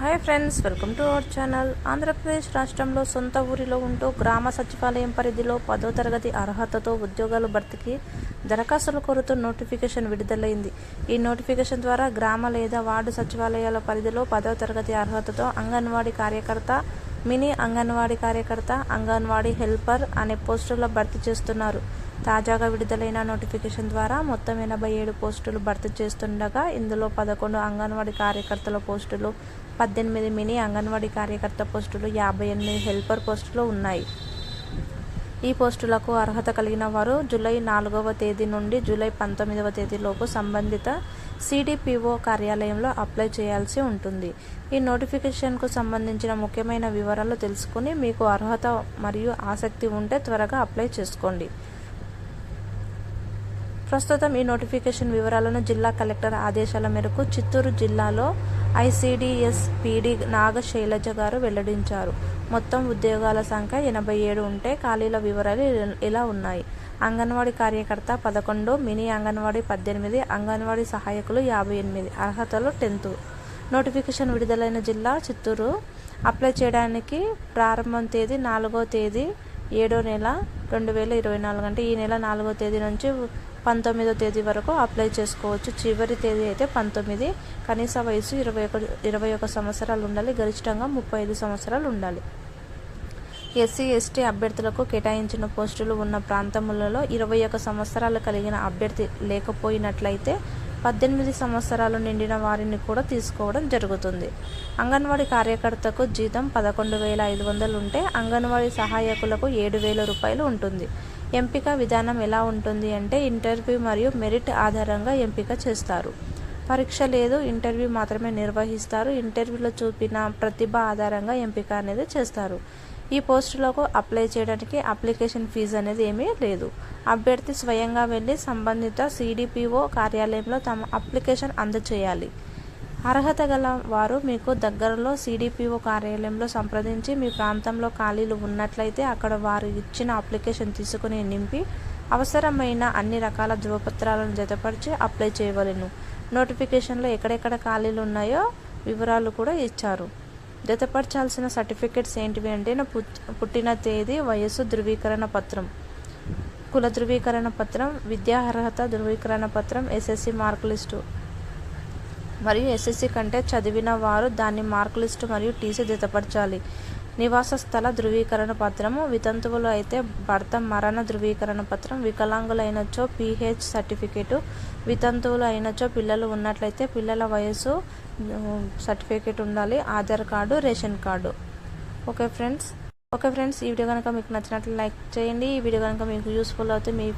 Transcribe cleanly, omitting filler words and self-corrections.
Hi friends, welcome to our channel. Andhra Pradesh రాష్ట్రంలో సొంత ఊరిలో ఉంటూ గ్రామ సచివాలయం పరిధిలో 10వ తరగతి అర్హతతో ఉద్యోగాల భర్తీకి దరఖాస్తులు కోరుతూ నోటిఫికేషన్ విడుదలైంది. ఈ నోటిఫికేషన్ ద్వారా గ్రామ లేదా వార్డు సచివాలయాల పరిధిలో 10వ తరగతి అర్హతతో అంగన్వాడీ కార్యకర్త, మినీ అంగన్వాడీ కార్యకర్త, అంగన్వాడీ హెల్పర్ అనే పోస్టుల భర్తీ చేస్తున్నారు. తాజాగా విడుదలైన నోటిఫికేషన్ ద్వారా మొత్తం 87 పోస్టులు భర్తీ చేస్తుండగా ఇందులో 11 అంగన్వాడీ కార్యకర్తల పోస్టులు, 18 మినీ అంగన్వాడీ కార్యకర్త పోస్టులు, 58 హెల్పర్ పోస్టులు ఉన్నాయి. ఈ పోస్టులకు అర్హత కలిగిన వారు జూలై 4వ తేదీ నుండి జూలై 19వ తేదీలోపు సంబంధిత సిడిపిఓ కార్యాలయంలో అప్లై చేయాల్సి ఉంటుంది. ఈ నోటిఫికేషన్కు సంబంధించిన ముఖ్యమైన వివరాలు తెలుసుకుని మీకు అర్హత మరియు ఆసక్తి ఉంటే త్వరగా అప్లై చేసుకోండి. ప్రస్తుతం ఈ నోటిఫికేషన్ వివరాలను జిల్లా కలెక్టర్ ఆదేశాల మేరకు చిత్తూరు జిల్లాలో ఐసిడిఎస్ పిడి నాగశైలజ గారు వెల్లడించారు. మొత్తం ఉద్యోగాల సంఖ్య 87 ఉంటే ఖాళీల వివరాలు ఇలా ఉన్నాయి. అంగన్వాడీ కార్యకర్త 11, మినీ అంగన్వాడీ 18, అంగన్వాడీ సహాయకులు 58. అర్హతలు 10th. నోటిఫికేషన్ విడుదలైన జిల్లా చిత్తూరు. అప్లై చేయడానికి ప్రారంభం తేదీ 4వ తేదీ 7వ నెల 2024 అంటే ఈ నెల 4వ తేదీ నుంచి 19వ తేదీ వరకు అప్లై చేసుకోవచ్చు. చివరి తేదీ అయితే 19. కనీస వయసు 21 సంవత్సరాలు ఉండాలి. గరిష్టంగా 35 సంవత్సరాలు ఉండాలి. ఎస్సీ, ఎస్టీ అభ్యర్థులకు కేటాయించిన పోస్టులు ఉన్న ప్రాంతములలో 21 సంవత్సరాలు కలిగిన అభ్యర్థి లేకపోయినట్లయితే 18 సంవత్సరాలు నిండిన వారిని కూడా తీసుకోవడం జరుగుతుంది. అంగన్వాడీ కార్యకర్తకు జీతం 11,500 ఉంటే అంగన్వాడీ సహాయకులకు 7,000 రూపాయలు ఉంటుంది. ఎంపిక విధానం ఎలా ఉంటుంది అంటే ఇంటర్వ్యూ మరియు మెరిట్ ఆధారంగా ఎంపిక చేస్తారు. పరీక్ష లేదు, ఇంటర్వ్యూ మాత్రమే నిర్వహిస్తారు. ఇంటర్వ్యూలో చూపిన ప్రతిభ ఆధారంగా ఎంపిక అనేది చేస్తారు. ఈ పోస్టులకు అప్లై చేయడానికి అప్లికేషన్ ఫీజు అనేది ఏమీ లేదు. అభ్యర్థి స్వయంగా వెళ్ళి సంబంధిత సిడిపిఓ కార్యాలయంలో తమ అప్లికేషన్ అందజేయాలి. అర్హత గల వారు మీకు దగ్గరలో సిడిపిఓ కార్యాలయంలో సంప్రదించి మీ ప్రాంతంలో ఖాళీలు ఉన్నట్లయితే అక్కడ వారు ఇచ్చిన అప్లికేషన్ తీసుకుని నింపి అవసరమైన అన్ని రకాల ధృవపత్రాలను జతపరిచి అప్లై చేయవలెను. నోటిఫికేషన్లో ఎక్కడెక్కడ ఖాళీలు ఉన్నాయో వివరాలు కూడా ఇచ్చారు. జతపరచాల్సిన సర్టిఫికేట్స్ ఏంటివి అంటే పుట్టిన తేదీ, వయస్సు ధృవీకరణ పత్రం, కుల ధృవీకరణ పత్రం, విద్యా అర్హత ధృవీకరణ పత్రం, ఎస్ఎస్సి మార్క్ లిస్టు మరియు ఎస్ఎస్సి కంటే చదివిన వారు దాని మార్క్ లిస్టు మరియు టీసీ జతపరచాలి. నివాస స్థల ధృవీకరణ పత్రము, వితంతువులు అయితే భర్త మరణ ధృవీకరణ పత్రం, వికలాంగులైనచో పిహెచ్ సర్టిఫికేటు, వితంతువులు అయినచో పిల్లలు ఉన్నట్లయితే పిల్లల వయసు సర్టిఫికేట్ ఉండాలి, Aadhaar card, ration card. Okay friends, ఈ వీడియో కనుక మీకు నచ్చినట్లు లైక్ చేయండి. ఈ వీడియో కనుక మీకు యూస్ఫుల్ అవుతే మీ